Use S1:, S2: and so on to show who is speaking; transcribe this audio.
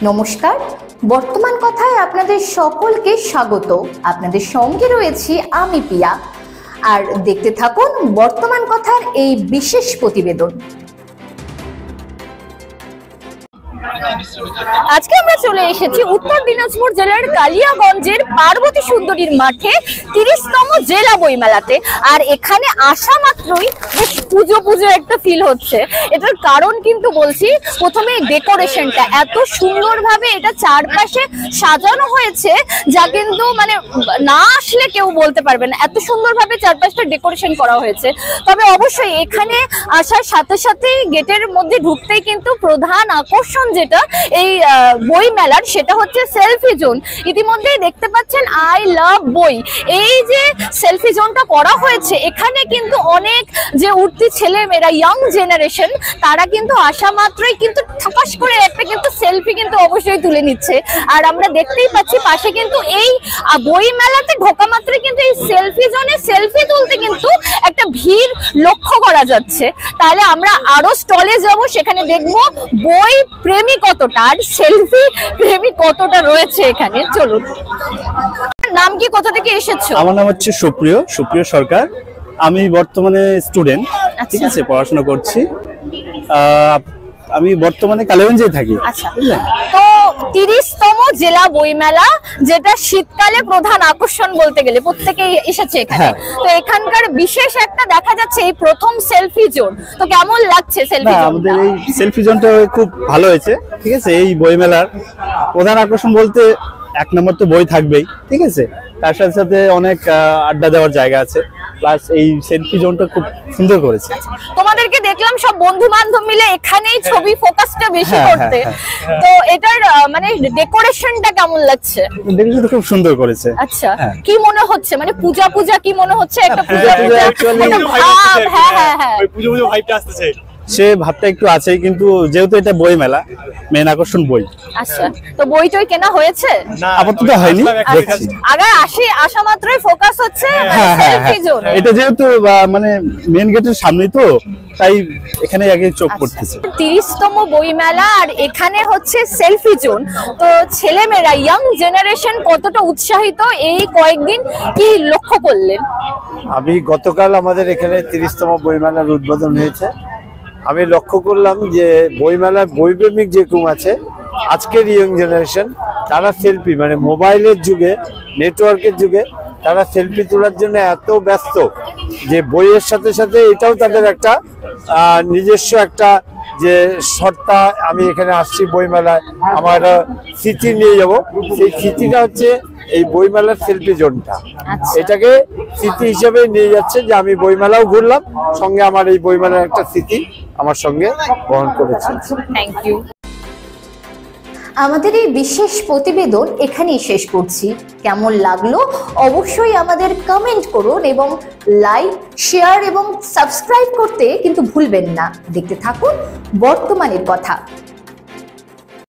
S1: নমস্কার, বর্তমান কথায় আপনাদের সকলকে স্বাগত। আপনাদের সঙ্গে রয়েছি আমি পিয়া, আর দেখতে থাকুন বর্তমান কথার এই বিশেষ প্রতিবেদন। আজকে আমরা চলে এসেছি উত্তর দিনাজপুর জেলার কালিয়াগঞ্জের পার্বতী সুন্দরীর মাঠে 30তম জেলা বইমেলাতে। আর এখানে আসা মাত্রই বেশ পুজো পুজো একটা ফিল হচ্ছে। এটার কারণ কিন্তু বলছি, প্রথমে ডেকোরেশনটা এত সুন্দরভাবে এটা চারপাশে সাজানো হয়েছে, যা কিন্তু মানে না আসলে কেউ বলতে পারবে না, এত সুন্দরভাবে চারপাশটা ডেকোরেশন করা হয়েছে। তবে অবশ্যই এখানে আসার সাথে সাথেই গেটের মধ্যে ঢুকতেই কিন্তু প্রধান আকর্ষণ যেটা এই বই মেলার, সেটা হচ্ছে সেলফি জোন। ইতিমধ্যেই দেখতে পাচ্ছেন আই লাভ বই, এই যে সেলফি জোনটা করা হয়েছে, এখানে কিন্তু অনেক যে উঠতি ছেলে মেয়েরা, ইয়াং জেনারেশন, তারা কিন্তু আসা মাত্রই কিন্তু ঠাপাস করে একটা কিন্তু সেলফি কিন্তু অবশ্যই তুলে নিচ্ছে। আর আমরা দেখতেই পাচ্ছি পাশে কিন্তু এই বই মেলাতে ঢোকা মাত্রই কিন্তু এই সেলফি জোনে সেলফি তুলতে কিন্তু একটা ভিড় লক্ষ্য করা যাচ্ছে। তাহলে আমরা আরো স্টলে যাব, সেখানে দেখবো বই প্রেমী কতটা আর সেলফি প্রেমী কতটা রয়েছে এখানে। চলুন। নাম কি, কোথা থেকে এসেছো?
S2: আমার নাম হচ্ছে সুপ্রিয় সরকার। আমি বর্তমানে স্টুডেন্ট, ঠিক আছে, পড়াশোনা করছি। আমি বর্তমানে কালিগঞ্জে থাকি।
S1: আচ্ছা, তো 30তম জেলা বইমেলা, যেটা শীতকালে প্রধান আকর্ষণ বলতে গেলে, প্রত্যেকেই এসেছে এখানে। তো এখানকার বিশেষ একটা দেখা যাচ্ছে এই প্রথম সেলফি জোন। তো কেমন লাগছে সেলফি জোন?
S2: আমাদের এই সেলফি জোনটা খুব ভালো হয়েছে, ঠিক আছে। এই বইমেলার প্রধান আকর্ষণ বলতে এক নম্বর তো বই থাকবেই, ঠিক আছে, তার সাথে সাথে অনেক আড্ডা দেওয়ার জায়গা আছে, প্লাস এই সেলফি জোনটা খুব সুন্দর করেছে।
S1: তোমাদেরকে দেখলাম সব বন্ধু বান্ধব মিলে এখানেই ছবি ফোকাসটা বেশি করতে। তো এটার মানে ডেকোরেশনটা কেমন লাগছে?
S2: ডেকোরেশনটা খুব সুন্দর করেছে।
S1: আচ্ছা, কি মনে হচ্ছে, মানে পূজা পূজা কি মনে হচ্ছে? একটা পূজা
S2: পূজা ভাইবটা আসছে, সে ভাবটা একটু আছেই, কিন্তু যেহেতু এটা বই মেলা, মেন আকর্ষণ বই।
S1: আচ্ছা, তো বইটই কেনা হয়েছে?
S2: আপাতত হয়নি, দেখছি।
S1: আগে আসা মাত্রই ফোকাস হচ্ছে সেলফি জোন।
S2: এটা যেহেতু মানে মেন গেটের সামনেই, তো তাই এখানে আগে চোখ পড়তেছে।
S1: 30তম বই মেলা, আর এখানে হচ্ছে সেলফি জোন। তো ছেলেমেয়েরা, ইয়াং জেনারেশন কতটা উৎসাহিত এই কয়েকদিন, কি লক্ষ্য করলেন?
S3: আমি গতকাল আমাদের এখানে 30তম বইমেলার উদ্বোধন হয়েছে। আমি লক্ষ্য করলাম যে বইমেলার বইপ্রেমিক যে কম আছে, আজকের ইয়ং জেনারেশন, তারা সেলফি মানে মোবাইলের যুগে, নেটওয়ার্কের যুগে তারা সেলফি তোলার জন্য এত ব্যস্ত যে বইয়ের সাথে সাথে এটাও তাদের একটা নিজস্ব একটা যে সত্তা, আমি এখানে আসছি বইমেলায়, আমার স্মৃতি নিয়ে যাব, সেই স্মৃতিটা হচ্ছে এই বইমেলার সেলফি জোনটা। এটাকে স্মৃতি হিসেবে নিয়ে যাচ্ছে যে আমি বইমেলাও ঘুরলাম, সঙ্গে আমার এই বইমেলার একটা স্মৃতি আমার সঙ্গে বহন করেছে।
S1: Thank you. আমাদের এই বিশেষ প্রতিবেদন এখানেই শেষ করছি। কেমন লাগলো অবশ্যই আমাদের কমেন্ট করুন, এবং লাইক, শেয়ার এবং সাবস্ক্রাইব করতে কিন্তু ভুলবেন না। দেখতে থাকুন বর্তমানের কথা।